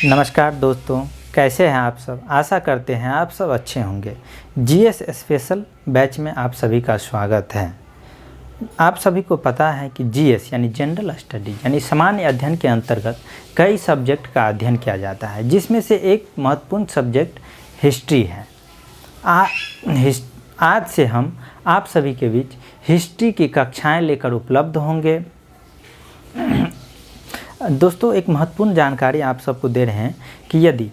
नमस्कार दोस्तों, कैसे हैं आप सब। आशा करते हैं आप सब अच्छे होंगे। जीएस स्पेशल बैच में आप सभी का स्वागत है। आप सभी को पता है कि जीएस यानी जनरल स्टडी यानी सामान्य अध्ययन के अंतर्गत कई सब्जेक्ट का अध्ययन किया जाता है, जिसमें से एक महत्वपूर्ण सब्जेक्ट हिस्ट्री है। आज से हम आप सभी के बीच हिस्ट्री की कक्षाएं लेकर उपलब्ध होंगे। दोस्तों, एक महत्वपूर्ण जानकारी आप सबको दे रहे हैं कि यदि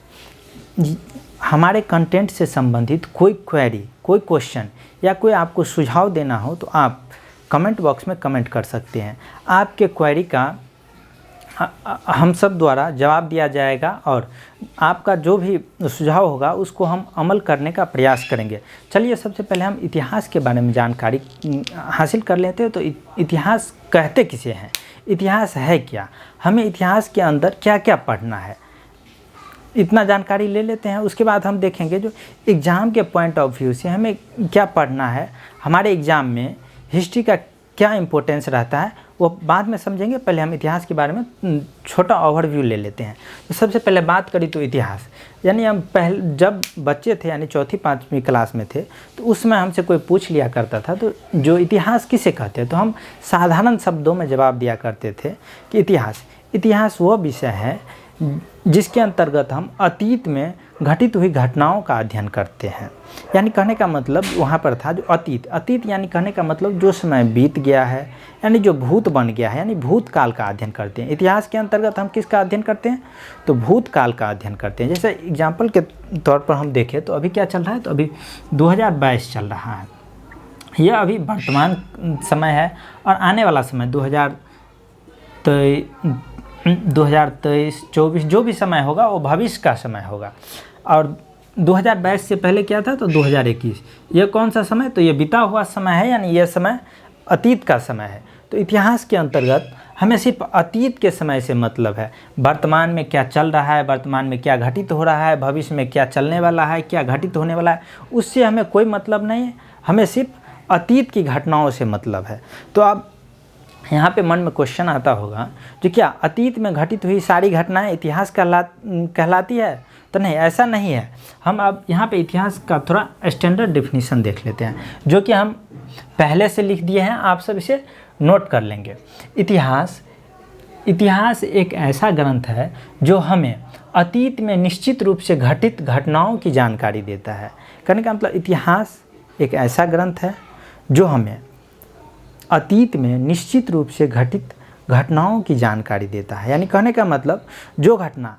हमारे कंटेंट से संबंधित कोई क्वेरी, कोई क्वेश्चन या कोई आपको सुझाव देना हो तो आप कमेंट बॉक्स में कमेंट कर सकते हैं। आपके क्वेरी का हम सब द्वारा जवाब दिया जाएगा और आपका जो भी सुझाव होगा उसको हम अमल करने का प्रयास करेंगे। चलिए, सबसे पहले हम इतिहास के बारे में जानकारी हासिल कर लेते हैं। तो इतिहास कहते किसे हैं, इतिहास है क्या, हमें इतिहास के अंदर क्या क्या पढ़ना है, इतना जानकारी ले लेते हैं। उसके बाद हम देखेंगे जो एग्ज़ाम के पॉइंट ऑफ व्यू से हमें क्या पढ़ना है, हमारे एग्ज़ाम में हिस्ट्री का क्या इम्पोर्टेंस रहता है वो बाद में समझेंगे। पहले हम इतिहास के बारे में छोटा ओवरव्यू ले लेते हैं। तो सबसे पहले बात करी तो इतिहास यानी हम पहले जब बच्चे थे यानी चौथी पाँचवीं क्लास में थे तो उसमें हमसे कोई पूछ लिया करता था तो जो इतिहास किसे कहते हैं तो हम साधारण शब्दों में जवाब दिया करते थे कि इतिहास वो विषय है जिसके अंतर्गत हम अतीत में घटित हुई घटनाओं का अध्ययन करते हैं। यानी कहने का मतलब वहाँ पर था जो अतीत यानी कहने का मतलब जो समय बीत गया है, यानी जो भूत बन गया है, यानी भूतकाल का अध्ययन करते हैं। इतिहास के अंतर्गत हम किसका अध्ययन करते हैं तो भूतकाल का अध्ययन करते हैं। जैसे एग्जाम्पल के तौर पर हम देखें तो अभी क्या चल रहा है, तो अभी 2022 चल रहा है। यह अभी वर्तमान समय है और आने वाला समय 2023, 24 जो भी समय होगा वो भविष्य का समय होगा। और 2022 से पहले क्या था तो 2021, ये कौन सा समय, तो ये बीता हुआ समय है, यानी यह समय अतीत का समय है। तो इतिहास के अंतर्गत हमें सिर्फ अतीत के समय से मतलब है, वर्तमान में क्या चल रहा है, वर्तमान में क्या घटित हो रहा है, भविष्य में क्या चलने वाला है, क्या घटित होने वाला है, उससे हमें कोई मतलब नहीं है। हमें सिर्फ अतीत की घटनाओं से मतलब है। तो अब यहाँ पे मन में क्वेश्चन आता होगा जो क्या अतीत में घटित हुई सारी घटनाएं इतिहास कहलाती है, तो नहीं, ऐसा नहीं है। हम अब यहाँ पे इतिहास का थोड़ा स्टैंडर्ड डेफिनेशन देख लेते हैं जो कि हम पहले से लिख दिए हैं, आप सब इसे नोट कर लेंगे। इतिहास एक ऐसा ग्रंथ है जो हमें अतीत में निश्चित रूप से घटित घटनाओं की जानकारी देता है। कहने का मतलब इतिहास एक ऐसा ग्रंथ है जो हमें अतीत में निश्चित रूप से घटित घटनाओं की जानकारी देता है। यानी कहने का मतलब जो घटना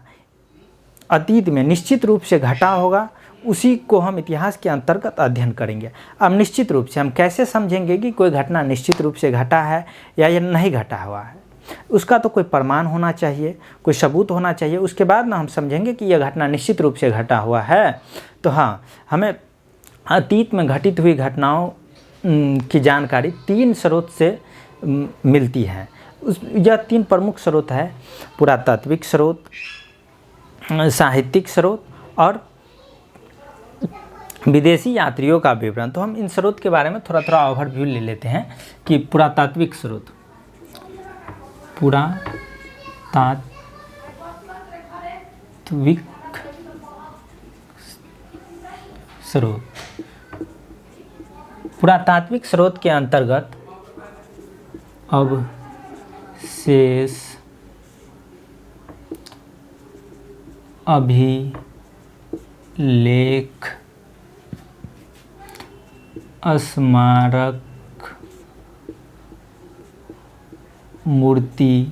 अतीत में निश्चित रूप से घटा होगा उसी को हम इतिहास के अंतर्गत अध्ययन करेंगे। अब निश्चित रूप से हम कैसे समझेंगे कि कोई घटना निश्चित रूप से घटा है या ये नहीं घटा हुआ है, उसका तो कोई प्रमाण होना चाहिए, कोई सबूत होना चाहिए, उसके बाद ना हम समझेंगे कि यह घटना निश्चित रूप से घटा हुआ है। तो हाँ, हमें अतीत में घटित हुई घटनाओं की जानकारी 3 स्रोत से मिलती है। यह 3 प्रमुख स्रोत है, पुरातात्विक स्रोत, साहित्यिक स्रोत और विदेशी यात्रियों का विवरण। तो हम इन स्रोत के बारे में थोड़ा थोड़ा ओवरव्यू ले लेते हैं कि पुरातात्विक स्रोत, पुरातात्विक स्रोत के अंतर्गत अवशेष, अभिलेख, स्मारक, मूर्ति,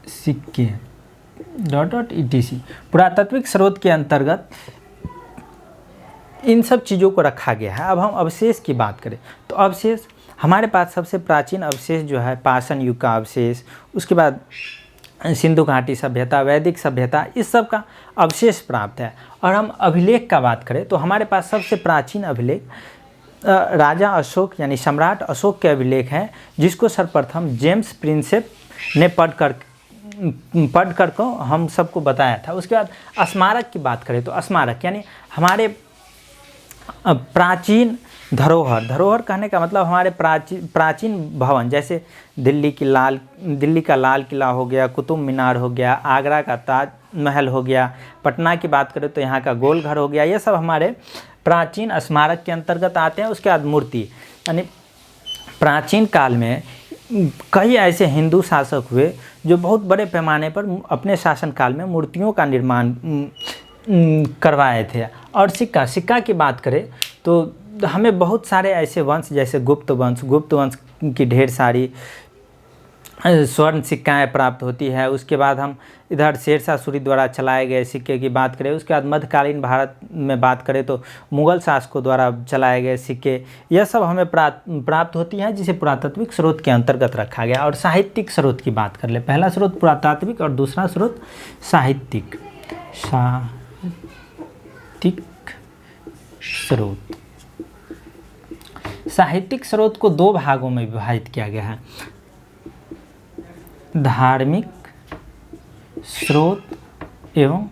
सिक्के etc। पुरातात्विक स्रोत के अंतर्गत इन सब चीज़ों को रखा गया है। अब हम अवशेष की बात करें तो अवशेष हमारे पास सबसे प्राचीन अवशेष जो है पाषाण युग का अवशेष, उसके बाद सिंधु घाटी सभ्यता, वैदिक सभ्यता, इस सब का अवशेष प्राप्त है। और हम अभिलेख का बात करें तो हमारे पास सबसे प्राचीन अभिलेख राजा अशोक यानी सम्राट अशोक के अभिलेख हैं, जिसको सर्वप्रथम जेम्स प्रिंसेप ने पढ़ कर को हम सबको बताया था। उसके बाद स्मारक की बात करें तो स्मारक यानी हमारे प्राचीन धरोहर, धरोहर कहने का मतलब हमारे प्राचीन भवन, जैसे दिल्ली का लाल किला हो गया, कुतुब मीनार हो गया, आगरा का ताजमहल हो गया, पटना की बात करें तो यहाँ का गोल घर हो गया, ये सब हमारे प्राचीन स्मारक के अंतर्गत आते हैं। उसके बाद मूर्ति, यानी प्राचीन काल में कई ऐसे हिंदू शासक हुए जो बहुत बड़े पैमाने पर अपने शासनकाल में मूर्तियों का निर्माण करवाए थे। और सिक्का की बात करें तो हमें बहुत सारे ऐसे वंश, जैसे गुप्त वंश की ढेर सारी स्वर्ण सिक्काएँ प्राप्त होती है। उसके बाद हम इधर शेरशाह सूरी द्वारा चलाए गए सिक्के की बात करें। उसके बाद मध्यकालीन भारत में बात करें तो मुग़ल शासकों द्वारा चलाए गए सिक्के, यह सब हमें प्राप्त होती हैं, जिसे पुरातात्विक स्रोत के अंतर्गत रखा गया। और साहित्यिक स्रोत की बात कर ले, पहला स्रोत पुरातात्विक और दूसरा स्रोत साहित्यिक स्रोत। साहित्यिक स्रोत को दो भागों में विभाजित किया गया है, धार्मिक स्रोत एवं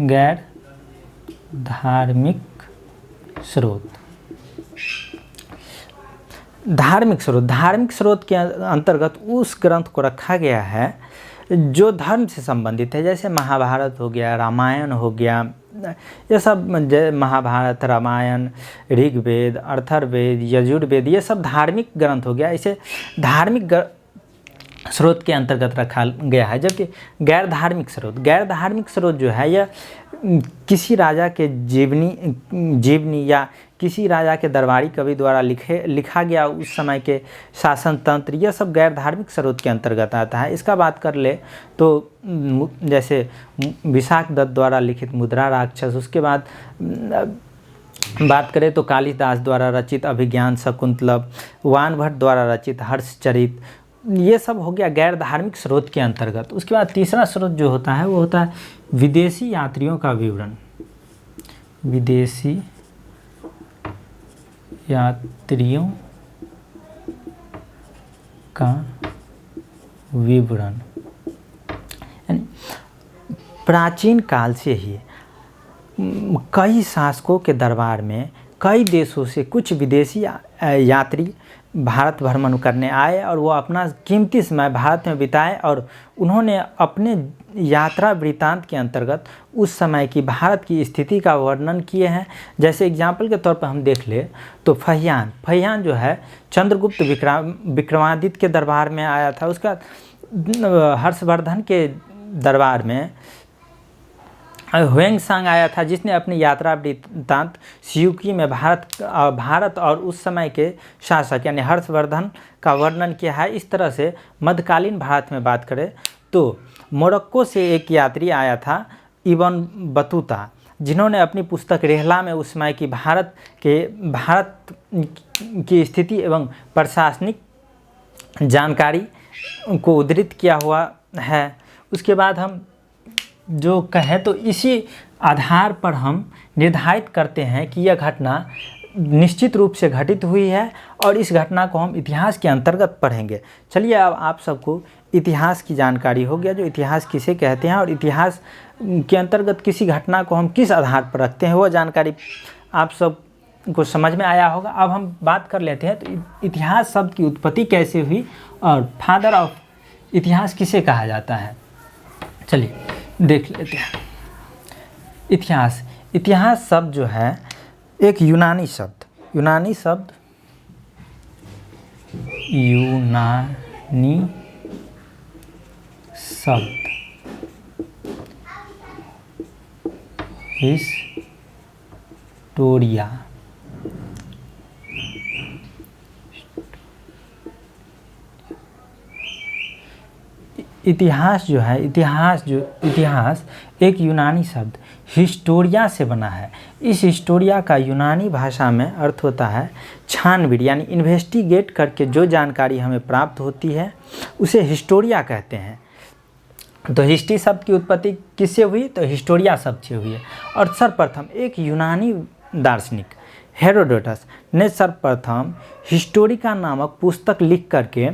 गैर धार्मिक स्रोत। धार्मिक स्रोत के अंतर्गत उस ग्रंथ को रखा गया है जो धर्म से संबंधित है, जैसे महाभारत हो गया, रामायण हो गया, ये सब महाभारत, रामायण, ऋग्वेद, अथर्ववेद, यजुर्वेद, ये सब धार्मिक ग्रंथ हो गया, इसे धार्मिक स्रोत के अंतर्गत रखा गया है। जबकि गैर धार्मिक स्रोत जो है यह किसी राजा के जीवनी या किसी राजा के दरबारी कवि द्वारा लिखा गया उस समय के शासन तंत्र, यह सब गैर धार्मिक स्रोत के अंतर्गत आता है। इसका बात कर ले तो जैसे विशाख दत्त द्वारा लिखित मुद्रा राक्षस, उसके बाद बात करें तो कालिदास द्वारा रचित अभिज्ञान शकुंतलम, वान भट्ट द्वारा रचित हर्षचरित, ये सब हो गया गैर धार्मिक स्रोत के अंतर्गत। उसके बाद तीसरा स्रोत जो होता है वो होता है विदेशी यात्रियों का विवरण। विदेशी यात्रियों का विवरण, प्राचीन काल से ही कई शासकों के दरबार में कई देशों से कुछ विदेशी यात्री भारत भ्रमण करने आए और वो अपना कीमती समय भारत में बिताए और उन्होंने अपने यात्रा वृत्तांत के अंतर्गत उस समय की भारत की स्थिति का वर्णन किए हैं। जैसे एग्जाम्पल के तौर पर हम देख ले तो फहियान जो है चंद्रगुप्त विक्रमादित्य के दरबार में आया था। उसका हर्षवर्धन के दरबार में ह्वेंसांग आया था, जिसने अपनी यात्रा वृत्तांत सियूकी में भारत और उस समय के शासक यानी हर्षवर्धन का वर्णन किया है। इस तरह से मध्यकालीन भारत में बात करें तो मोरक्को से एक यात्री आया था इब्न बतूता, जिन्होंने अपनी पुस्तक रेहला में उस समय की भारत की स्थिति एवं प्रशासनिक जानकारी को उद्धृत किया हुआ है। उसके बाद हम जो कहें तो इसी आधार पर हम निर्धारित करते हैं कि यह घटना निश्चित रूप से घटित हुई है और इस घटना को हम इतिहास के अंतर्गत पढ़ेंगे। चलिए अब आप सबको इतिहास की जानकारी हो गया, जो इतिहास किसे कहते हैं और इतिहास के अंतर्गत किसी घटना को हम किस आधार पर रखते हैं वो जानकारी आप सब को समझ में आया होगा। अब हम बात कर लेते हैं तो इतिहास शब्द की उत्पत्ति कैसे हुई और फादर ऑफ इतिहास किसे कहा जाता है। चलिए देख लेते हैं। इतिहास शब्द जो है एक यूनानी शब्द हिस्टोरिया, इतिहास एक यूनानी शब्द हिस्टोरिया से बना है। इस हिस्टोरिया का यूनानी भाषा में अर्थ होता है छानबीन, यानी इन्वेस्टिगेट करके जो जानकारी हमें प्राप्त होती है उसे हिस्टोरिया कहते हैं। तो हिस्ट्री शब्द की उत्पत्ति किससे हुई तो हिस्टोरिया शब्द से हुई है। और सर्वप्रथम एक यूनानी दार्शनिक हेरोडोटस ने सर्वप्रथम हिस्टोरिका नामक पुस्तक लिख करके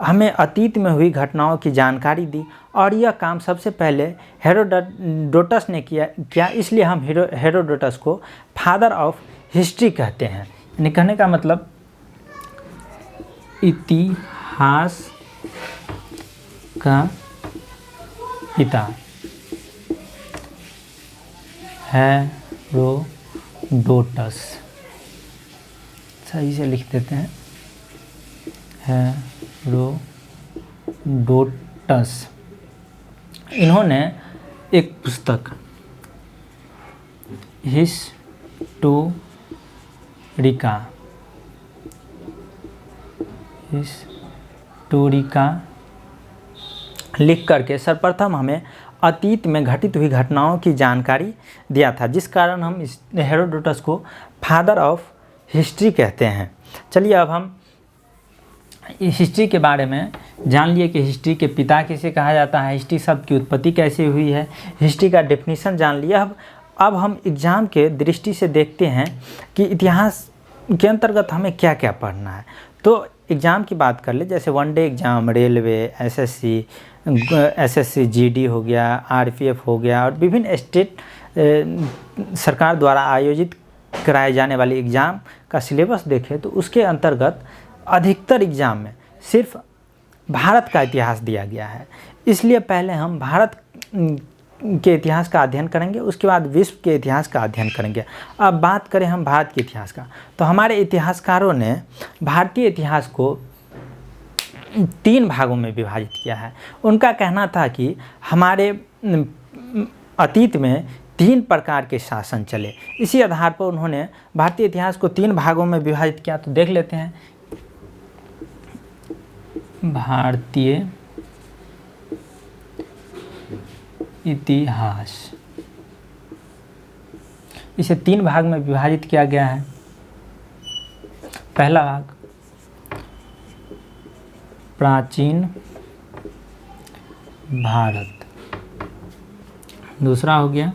हमें अतीत में हुई घटनाओं की जानकारी दी और यह काम सबसे पहले हेरोडोटस ने किया। इसलिए हम हेरोडोटस को फादर ऑफ हिस्ट्री कहते हैं। यानी कहने का मतलब इतिहास का पिता हेरोडोटस, सही से लिख देते हैं, हेरोडोटस। इन्होंने एक पुस्तक हिस्टोरिका लिख करके सर्वप्रथम हमें अतीत में घटित हुई घटनाओं की जानकारी दिया था, जिस कारण हम इस हेरोडोटस को फादर ऑफ हिस्ट्री कहते हैं। चलिए अब हम हिस्ट्री के बारे में जान लिए कि हिस्ट्री के पिता किसे कहा जाता है, हिस्ट्री शब्द की उत्पत्ति कैसे हुई है, हिस्ट्री का डेफिनेशन जान लिया। अब हम एग्ज़ाम के दृष्टि से देखते हैं कि इतिहास के अंतर्गत हमें क्या क्या पढ़ना है। तो एग्ज़ाम की बात कर ले, जैसे one day exam, railway, SSC GD हो गया, आरपीएफ हो गया, और विभिन्न स्टेट सरकार द्वारा आयोजित कराए जाने वाले एग्ज़ाम का सिलेबस देखें तो उसके अंतर्गत अधिकतर एग्ज़ाम में सिर्फ भारत का इतिहास दिया गया है। इसलिए पहले हम भारत के इतिहास का अध्ययन करेंगे, उसके बाद विश्व के इतिहास का अध्ययन करेंगे। अब बात करें हम भारत के इतिहास का, तो हमारे इतिहासकारों ने भारतीय इतिहास को 3 भागों में विभाजित किया है। उनका कहना था कि हमारे अतीत में 3 प्रकार के शासन चले। इसी आधार पर उन्होंने भारतीय इतिहास को 3 भागों में विभाजित किया। तो देख लेते हैं, भारतीय इतिहास, इसे 3 भाग में विभाजित किया गया है। पहला भाग प्राचीन भारत, दूसरा हो गया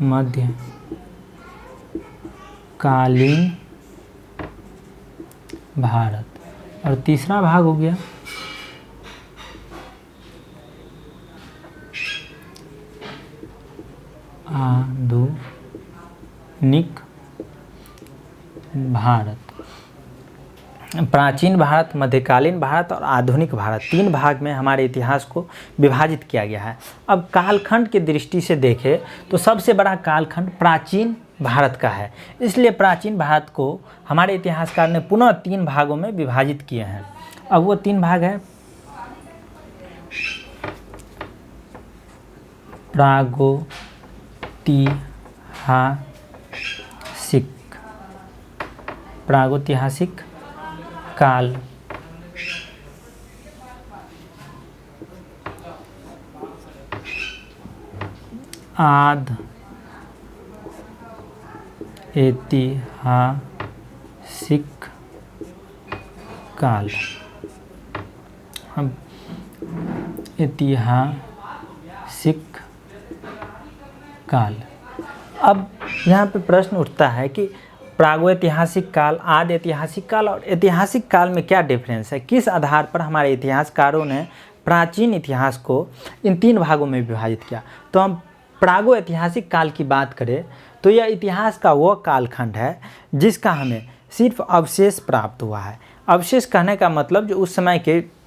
मध्यकालीन भारत, और तीसरा भाग हो गया आधुनिक भारत। प्राचीन भारत, मध्यकालीन भारत और आधुनिक भारत, 3 भाग में हमारे इतिहास को विभाजित किया गया है। अब कालखंड की दृष्टि से देखें तो सबसे बड़ा कालखंड प्राचीन भारत का है। इसलिए प्राचीन भारत को हमारे इतिहासकार ने पुनः 3 भागों में विभाजित किए हैं। अब वो 3 भाग है प्रागैतिहासिक काल, ऐतिहासिक काल। अब ऐतिहासिक काल, अब यहाँ पे प्रश्न उठता है कि प्रागैतिहासिक काल, आदि ऐतिहासिक काल और ऐतिहासिक काल में क्या डिफरेंस है, किस आधार पर हमारे इतिहासकारों ने प्राचीन इतिहास को इन 3 भागों में विभाजित किया। तो हम प्रागैतिहासिक काल की बात करें तो यह इतिहास का वह कालखंड है जिसका हमें सिर्फ अवशेष प्राप्त हुआ है। अवशेष कहने का मतलब जो उस समय के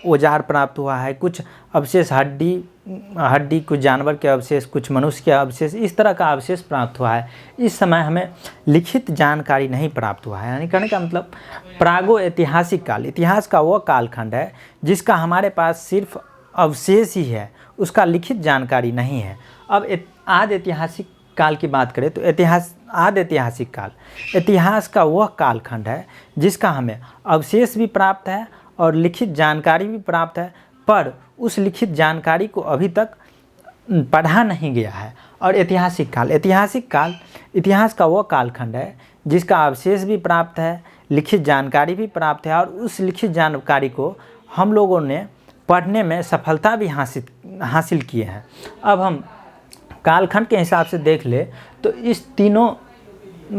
औजार प्राप्त हुआ है, कुछ अवशेष हड्डी, कुछ जानवर के अवशेष, कुछ मनुष्य के अवशेष, इस तरह का अवशेष प्राप्त हुआ है। इस समय हमें लिखित जानकारी नहीं प्राप्त हुआ है। यानी कहने का मतलब प्रागैतिहासिक काल इतिहास का वह कालखंड है जिसका हमारे पास सिर्फ अवशेष ही है, उसका लिखित जानकारी नहीं है। अब आदि ऐतिहासिक काल की बात करें तो आदि ऐतिहासिक काल इतिहास का वह कालखंड है जिसका हमें अवशेष भी प्राप्त है और लिखित जानकारी भी प्राप्त है, पर उस लिखित जानकारी को अभी तक पढ़ा नहीं गया है। और ऐतिहासिक काल इतिहास का वह कालखंड है जिसका अवशेष भी प्राप्त है, लिखित जानकारी भी प्राप्त है, और उस लिखित जानकारी को हम लोगों ने पढ़ने में सफलता भी हासिल किए हैं। अब हम कालखंड के हिसाब से देख ले तो इस तीनों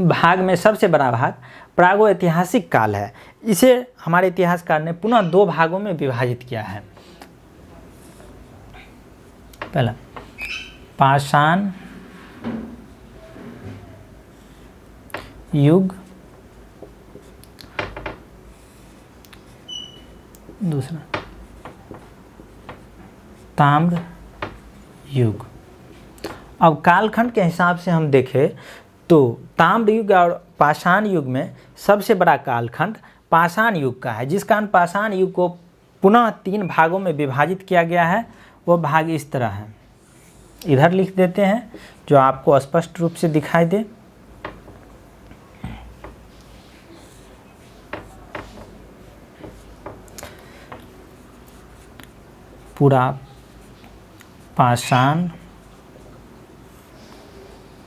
भाग में सबसे बड़ा भाग प्रागैतिहासिक काल है। इसे हमारे इतिहासकार ने पुनः 2 भागों में विभाजित किया है। पहला पाषाण युग, दूसरा ताम्र युग। अब कालखंड के हिसाब से हम देखें तो ताम्र युग और पाषाण युग में सबसे बड़ा कालखंड पाषाण युग का है, जिस कारण पाषाण युग को पुनः 3 भागों में विभाजित किया गया है। वो भाग इस तरह है, इधर लिख देते हैं जो आपको स्पष्ट रूप से दिखाई दे। पूरा पाषाण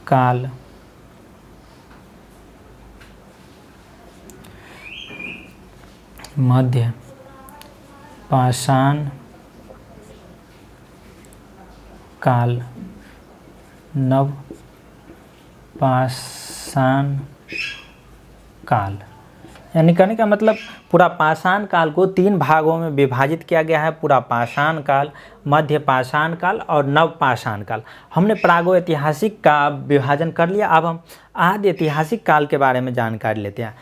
काल, मध्य पाषाण काल, नव पाषाण काल। यानी कहने का मतलब पूरा पाषाण काल को 3 भागों में विभाजित किया गया है। पूरा पाषाण काल, मध्य पाषाण काल और नव पाषाण काल। हमने प्रागैतिहासिक का विभाजन कर लिया। अब हम आदि ऐतिहासिक काल के बारे में जानकारी लेते हैं।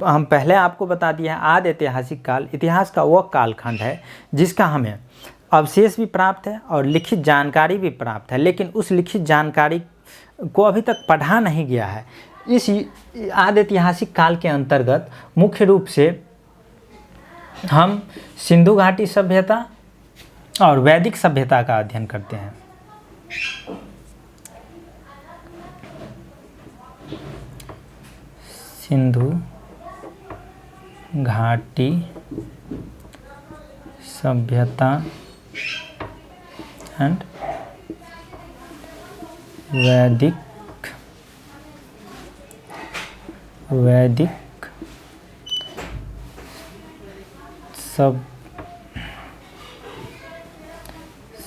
हम पहले आपको बता दिया है आदि ऐतिहासिक काल इतिहास का वह कालखंड है जिसका हमें अवशेष भी प्राप्त है और लिखित जानकारी भी प्राप्त है, लेकिन उस लिखित जानकारी को अभी तक पढ़ा नहीं गया है। इस आदि ऐतिहासिक काल के अंतर्गत मुख्य रूप से हम सिंधु घाटी सभ्यता और वैदिक सभ्यता का अध्ययन करते हैं। सिंधु घाटी सभ्यता एंड वैदिक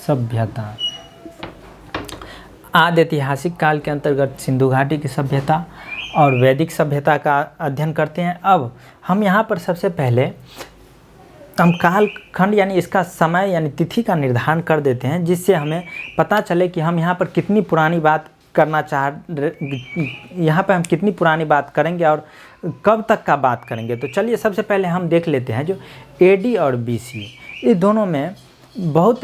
सभ्यता। आदि ऐतिहासिक काल के अंतर्गत सिंधु घाटी की सभ्यता और वैदिक सभ्यता का अध्ययन करते हैं। अब हम यहाँ पर सबसे पहले हम कालखंड यानी इसका समय यानी तिथि का निर्धारण कर देते हैं, जिससे हमें पता चले कि हम यहाँ पर कितनी पुरानी बात करना यहाँ पे हम कितनी पुरानी बात करेंगे और कब तक का बात करेंगे। तो चलिए सबसे पहले हम देख लेते हैं जो एडी और बीसी, इस दोनों में बहुत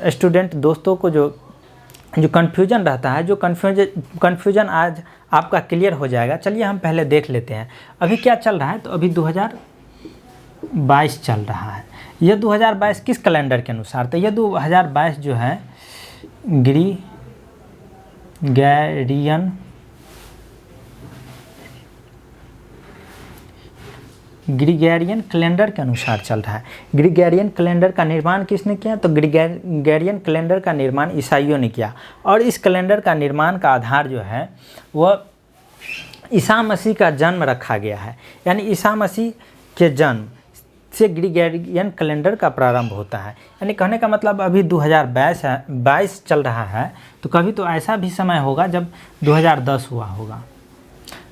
स्टूडेंट दोस्तों को जो कन्फ्यूजन रहता है, जो कन्फ्यूजन आज आपका क्लियर हो जाएगा। चलिए हम पहले देख लेते हैं अभी क्या चल रहा है। तो अभी 2022 चल रहा है। यह 2022 किस कैलेंडर के अनुसार? तो यह 2022 जो है ग्रीगेरियन कैलेंडर के अनुसार चल रहा है। ग्रीगेरियन कैलेंडर का निर्माण किसने किया? तो ग्रीगेरियन कैलेंडर का निर्माण ईसाइयों ने किया। और इस कैलेंडर का निर्माण का आधार जो है वह ईसा मसीह का जन्म रखा गया है। यानी ईसा मसीह के जन्म से ग्रीगेरियन कैलेंडर का प्रारंभ होता है। यानी कहने का मतलब अभी 2022 चल रहा है, तो कभी तो ऐसा भी समय होगा जब 2010 हुआ होगा,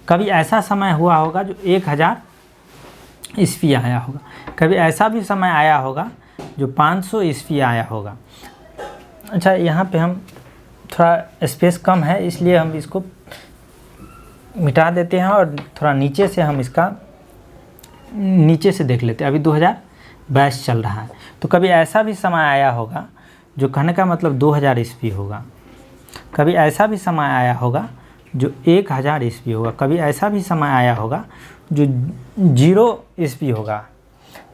कभी ऐसा समय हुआ होगा जो 1000 ईस्वी आया होगा, कभी ऐसा भी समय आया होगा जो 500 ईस्वी आया होगा। अच्छा, यहाँ पे हम थोड़ा स्पेस कम है इसलिए हम इसको मिटा देते हैं और थोड़ा नीचे से हम इसका नीचे से देख लेते हैं। अभी 2022 चल रहा है, तो कभी ऐसा भी समय आया होगा जो कहने का मतलब 2000 ईस्वी होगा, कभी ऐसा भी समय आया होगा जो 1000 ईस्वी होगा, कभी ऐसा भी समय आया होगा जो 0 ईस्वी होगा।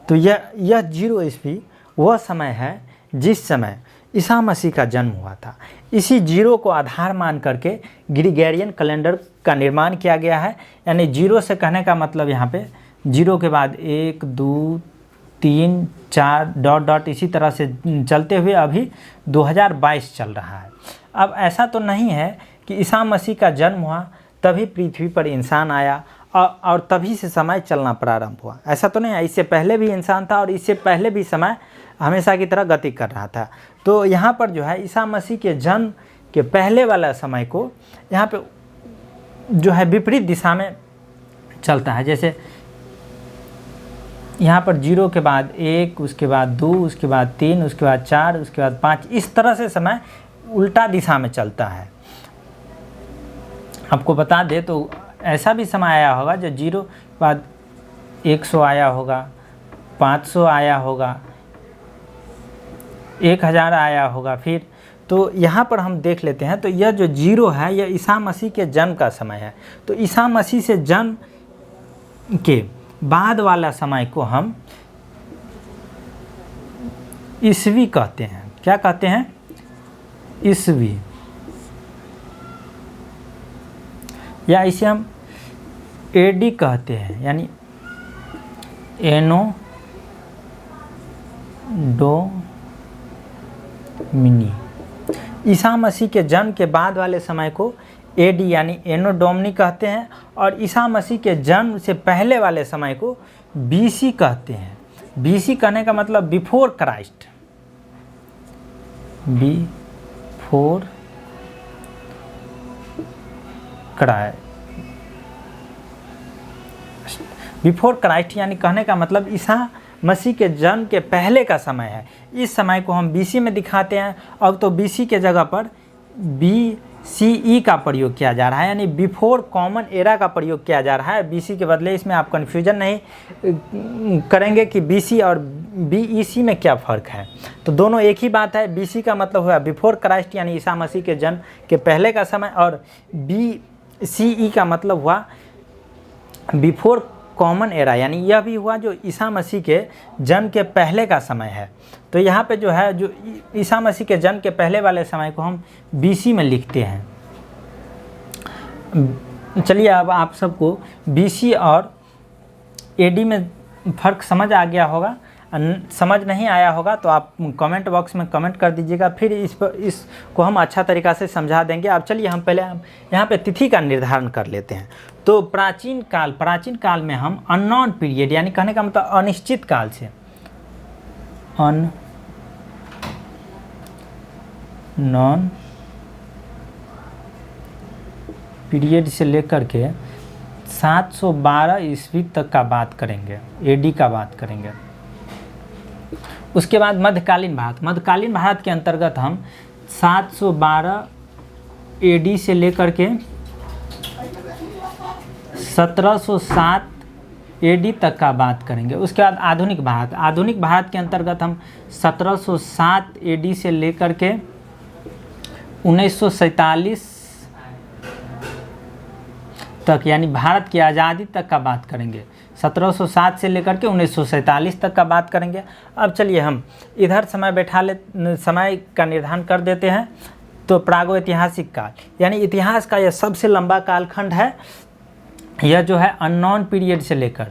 तो यह 0 ईस्वी वह समय है जिस समय ईसा मसीह का जन्म हुआ था। इसी 0 को आधार मान करके ग्रीगेरियन कैलेंडर का निर्माण किया गया है। यानी 0 से कहने का मतलब यहाँ पे 0 के बाद 1 2 3 4 डॉट डॉट इसी तरह से चलते हुए अभी 2022 चल रहा है। अब ऐसा तो नहीं है कि ईसा मसीह का जन्म हुआ तभी पृथ्वी पर इंसान आया और तभी से समय चलना प्रारंभ हुआ, ऐसा तो नहीं है। इससे पहले भी इंसान था और इससे पहले भी समय हमेशा की तरह गति कर रहा था। तो यहाँ पर जो है ईसा मसीह के जन्म के पहले वाला समय को यहाँ पे जो है विपरीत दिशा में चलता है। जैसे यहाँ पर 0 के बाद 1, उसके बाद 2, उसके बाद 3, उसके बाद 4, उसके बाद 5, इस तरह से समय उल्टा दिशा में चलता है। आपको बता दे तो ऐसा भी समय आया होगा जो 0 बाद 100 आया होगा, 500 आया होगा, 1000 आया होगा। फिर तो यहाँ पर हम देख लेते हैं, तो यह जो 0 है यह ईसा मसीह के जन्म का समय है। तो ईसा मसीह से जन्म के बाद वाला समय को हम ईसवी कहते हैं। क्या कहते हैं? ईसवी, या इसे हम एडी कहते हैं, यानी एनो डोमिनी। ईसा मसीह के जन्म के बाद वाले समय को एडी यानी एनो डोमिनी कहते हैं, और ईसा मसीह के जन्म से पहले वाले समय को बीसी कहते हैं। बीसी कहने का मतलब before Christ, before Christ, before Christ यानी कहने का मतलब ईसा मसीह के जन्म के पहले का समय है। इस समय को हम बीसी में दिखाते हैं। अब तो बीसी के जगह पर BCE का प्रयोग किया जा रहा है, यानी बिफोर कॉमन एरा का प्रयोग किया जा रहा है बीसी के बदले। इसमें आप कन्फ्यूजन नहीं करेंगे कि BC और BEC में क्या फ़र्क है, तो दोनों एक ही बात है। BC का मतलब हुआ बिफोर क्राइस्ट यानी ईसा मसीह के जन्म के पहले का समय, और BCE का मतलब हुआ बिफोर कॉमन एरा, यानी यह भी हुआ जो ईसा मसीह के जन्म के पहले का समय है। तो यहाँ पे जो है, जो ईसा मसीह के जन्म के पहले वाले समय को हम BC में लिखते हैं। चलिए, अब आप सबको BC और AD में फ़र्क समझ आ गया होगा। समझ नहीं आया होगा तो आप कमेंट बॉक्स में कमेंट कर दीजिएगा, फिर इसको हम अच्छा तरीक़ा से समझा देंगे। अब चलिए हम पहले यहाँ पे तिथि का निर्धारण कर लेते हैं। तो प्राचीन काल में हम अननोन पीरियड यानी कहने का मतलब अनिश्चित काल से, अननोन पीरियड से लेकर के 712 ईस्वी तक का बात करेंगे, AD का बात करेंगे। उसके बाद मध्यकालीन भारत के अंतर्गत हम 712 AD से लेकर के 1707 AD तक का बात करेंगे। उसके बाद आधुनिक भारत के अंतर्गत हम 1707 AD से लेकर के 1947 तक यानी भारत की आज़ादी तक का बात करेंगे। 1707 से लेकर के 1947 तक का बात करेंगे। अब चलिए हम इधर समय का निर्धारण कर देते हैं। तो प्रागैतिहासिक काल यानी इतिहास का यह सबसे लंबा कालखंड है। यह जो है अननोन पीरियड से लेकर,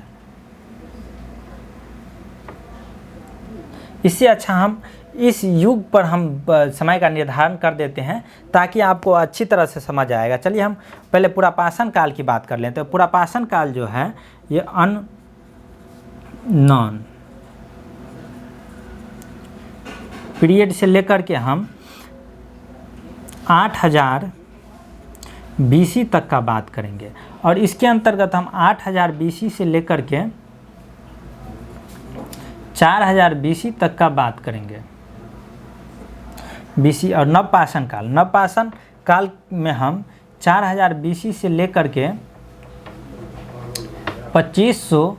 इससे अच्छा हम इस युग पर हम समय का निर्धारण कर देते हैं ताकि आपको अच्छी तरह से समझ आएगा। चलिए हम पहले पुरापाषाण काल की बात कर लेते हैं। पुरापाषाण काल जो है ये अननोन पीरियड से लेकर के हम 8000 BC तक का बात करेंगे, और इसके अंतर्गत हम 8000 BC से लेकर के 4000 BC तक का बात करेंगे। BC और नवपाषाण काल में हम 4000 BC से लेकर के 2500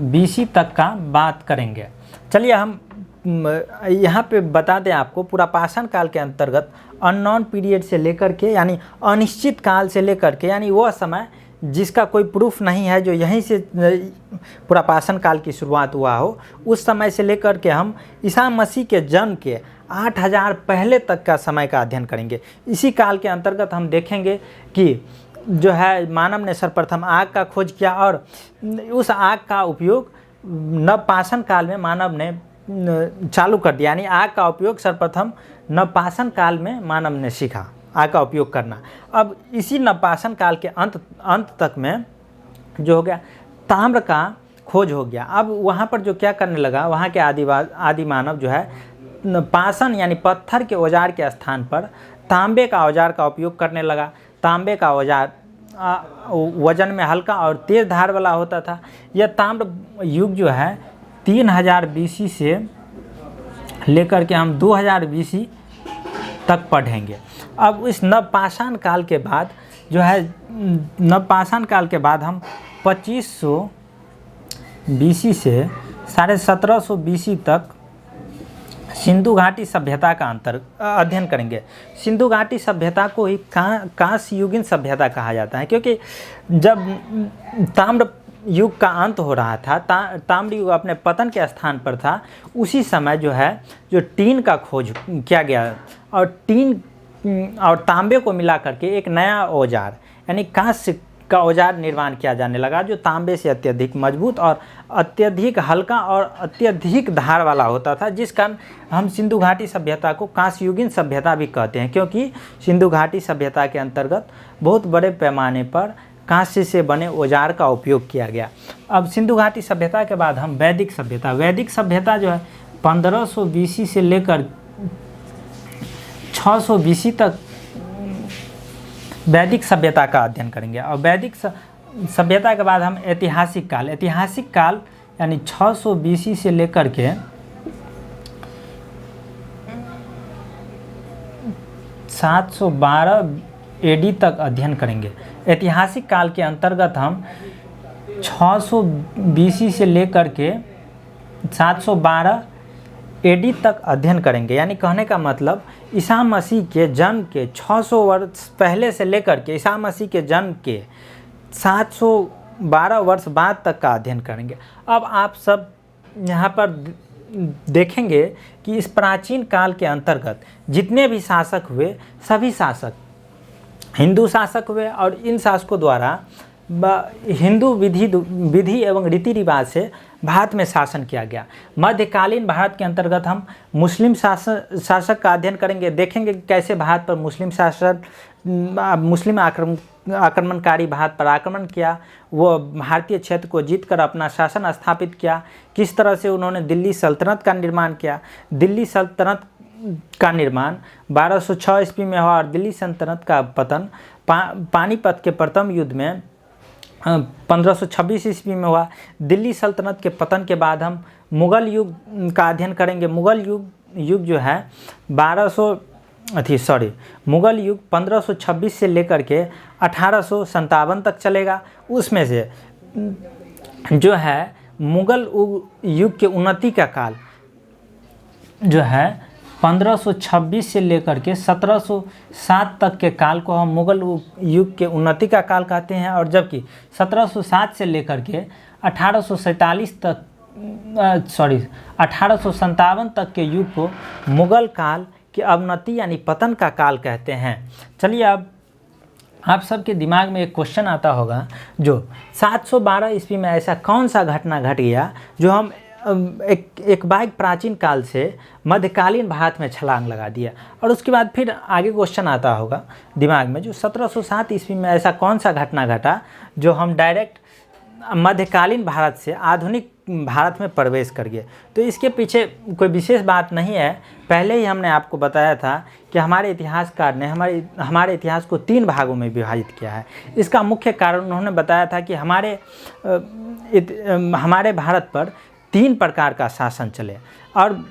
BC तक का बात करेंगे। चलिए हम यहाँ पे बता दें आपको, पुरापाषाण काल के अंतर्गत अननोन पीरियड से लेकर के यानी अनिश्चित काल से लेकर के, यानी वह समय जिसका कोई प्रूफ नहीं है, जो यहीं से पुरापाषाण काल की शुरुआत हुआ हो, उस समय से लेकर के हम ईसा मसीह के जन्म के 8000 पहले तक का समय का अध्ययन करेंगे। इसी काल के अंतर्गत हम देखेंगे कि जो है मानव ने सर्वप्रथम आग का खोज किया, और उस आग का उपयोग नवपाषाण काल में मानव ने चालू कर दिया, यानी आग का उपयोग सर्वप्रथम नवपाषाण काल में मानव ने सीखा आग का उपयोग करना। अब इसी नवपाषाण काल के अंत तक में जो हो गया, ताम्र का खोज हो गया। अब वहाँ पर जो क्या करने लगा, वहाँ के आदि मानव जो है पाषाण यानी पत्थर के औजार के स्थान पर तांबे का औजार का उपयोग करने लगा। तांबे का औजार वजन में हल्का और तेज धार वाला होता था। यह ताम्र युग जो है 3000 BC से लेकर के हम 2000 BC तक पढ़ेंगे। अब इस नवपाषाण काल के बाद जो है नवपाषाण काल के बाद हम 2500 BC से 1750 BC तक सिंधु घाटी सभ्यता का अध्ययन करेंगे। सिंधु घाटी सभ्यता को ही कांस्य युगीन सभ्यता कहा जाता है, क्योंकि जब ताम्र युग का अंत हो रहा था, ताम्र युग अपने पतन के स्थान पर था, उसी समय जो टीन का खोज किया गया और टीन और तांबे को मिला करके एक नया औजार यानी कांस्य का औजार निर्माण किया जाने लगा, जो तांबे से अत्यधिक मजबूत और अत्यधिक हल्का और अत्यधिक धार वाला होता था, जिस कारण हम सिंधु घाटी सभ्यता को कांस्य युगीन सभ्यता भी कहते हैं, क्योंकि सिंधु घाटी सभ्यता के अंतर्गत बहुत बड़े पैमाने पर कांस्य से बने औजार का उपयोग किया गया। अब सिंधु घाटी सभ्यता के बाद हम वैदिक सभ्यता जो है 1500 BC से लेकर 600 BC तक वैदिक सभ्यता का अध्ययन करेंगे। और वैदिक सभ्यता के बाद हम ऐतिहासिक काल यानी 600 BC से लेकर के 712 AD तक अध्ययन करेंगे। ऐतिहासिक काल के अंतर्गत हम 600 BC से लेकर के 712 AD तक अध्ययन करेंगे। यानी कहने का मतलब ईसा मसीह के जन्म के 600 वर्ष पहले से लेकर के ईसा मसीह के जन्म के 712 वर्ष बाद तक का अध्ययन करेंगे। अब आप सब यहाँ पर देखेंगे कि इस प्राचीन काल के अंतर्गत जितने भी शासक हुए, सभी शासक हिंदू शासक हुए और इन शासकों द्वारा हिंदू विधि एवं रीति रिवाज से भारत में शासन किया गया। मध्यकालीन भारत के अंतर्गत हम मुस्लिम शासक का अध्ययन करेंगे, देखेंगे कैसे भारत पर मुस्लिम आक्रमणकारी भारत पर आक्रमण किया, वो भारतीय क्षेत्र को जीतकर अपना शासन स्थापित किया, किस तरह से उन्होंने दिल्ली सल्तनत का निर्माण किया। दिल्ली सल्तनत का निर्माण 1206 ईस्वी में हुआ और दिल्ली सल्तनत का पतन पानीपत के प्रथम युद्ध में 1526 ईस्वी में हुआ। दिल्ली सल्तनत के पतन के बाद हम मुग़ल युग का अध्ययन करेंगे। मुग़ल युग जो है मुग़ल युग 1526 से लेकर के 1857 तक चलेगा। उसमें से जो है मुग़ल युग के उन्नति का काल जो है 1526 से लेकर के 1707 तक के काल को हम मुग़ल युग के उन्नति का काल कहते हैं, और जबकि 1707 से लेकर के 1857 तक के युग को मुग़ल काल की अवनति यानी पतन का काल कहते हैं। चलिए, अब आप सबके दिमाग में एक क्वेश्चन आता होगा, जो 712 ईस्वी में ऐसा कौन सा घटना घट गया जो हम एक बाइक प्राचीन काल से मध्यकालीन भारत में छलांग लगा दिया। और उसके बाद फिर आगे क्वेश्चन आता होगा दिमाग में, जो 1707 ईस्वी में ऐसा कौन सा घटना घटा जो हम डायरेक्ट मध्यकालीन भारत से आधुनिक भारत में प्रवेश कर गए। तो इसके पीछे कोई विशेष बात नहीं है। पहले ही हमने आपको बताया था कि हमारे इतिहासकार ने हमारे इतिहास को 3 भागों में विभाजित किया है। इसका मुख्य कारण उन्होंने बताया था कि हमारे भारत पर 3 प्रकार का शासन चले। और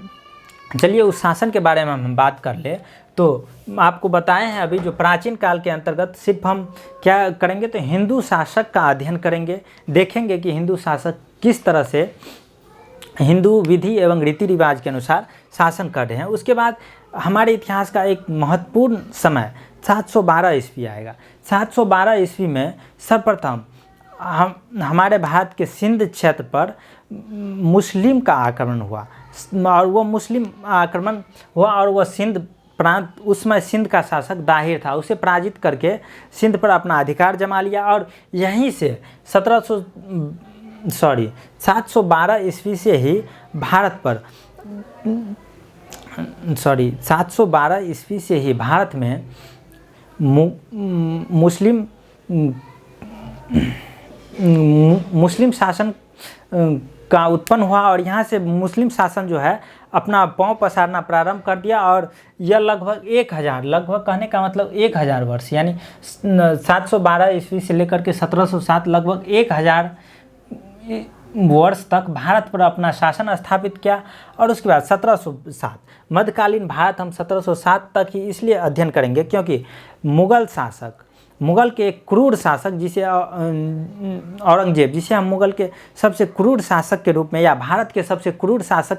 चलिए उस शासन के बारे में हम बात कर ले, तो आपको बताए हैं अभी जो प्राचीन काल के अंतर्गत सिर्फ हम क्या करेंगे, तो हिंदू शासक का अध्ययन करेंगे, देखेंगे कि हिंदू शासक किस तरह से हिंदू विधि एवं रीति रिवाज के अनुसार शासन कर रहे हैं। उसके बाद हमारे इतिहास का एक महत्वपूर्ण समय 712 ईस्वी आएगा। 712 ईस्वी में सर्वप्रथम हमारे भारत के सिंध क्षेत्र पर मुस्लिम का आक्रमण हुआ, और वो मुस्लिम आक्रमण हुआ और वह सिंध प्रांत, उसमें सिंध का शासक दाहिर था, उसे पराजित करके सिंध पर अपना अधिकार जमा लिया। और यहीं से 712 ईस्वी से ही भारत पर 712 ईस्वी से ही भारत में मुस्लिम शासन का उत्पन्न हुआ, और यहाँ से मुस्लिम शासन जो है अपना पांव पसारना प्रारंभ कर दिया। और यह लगभग कहने का मतलब 1000 वर्ष, यानी 712 ईस्वी से लेकर के 1707 लगभग 1000 वर्ष तक भारत पर अपना शासन स्थापित किया। और उसके बाद 1707 मध्यकालीन भारत हम 1707 तक ही इसलिए अध्ययन करेंगे क्योंकि मुग़ल मुग़ल के एक क्रूर शासक जिसे औरंगजेब, जिसे हम मुग़ल के सबसे क्रूर शासक के रूप में या भारत के सबसे क्रूर शासक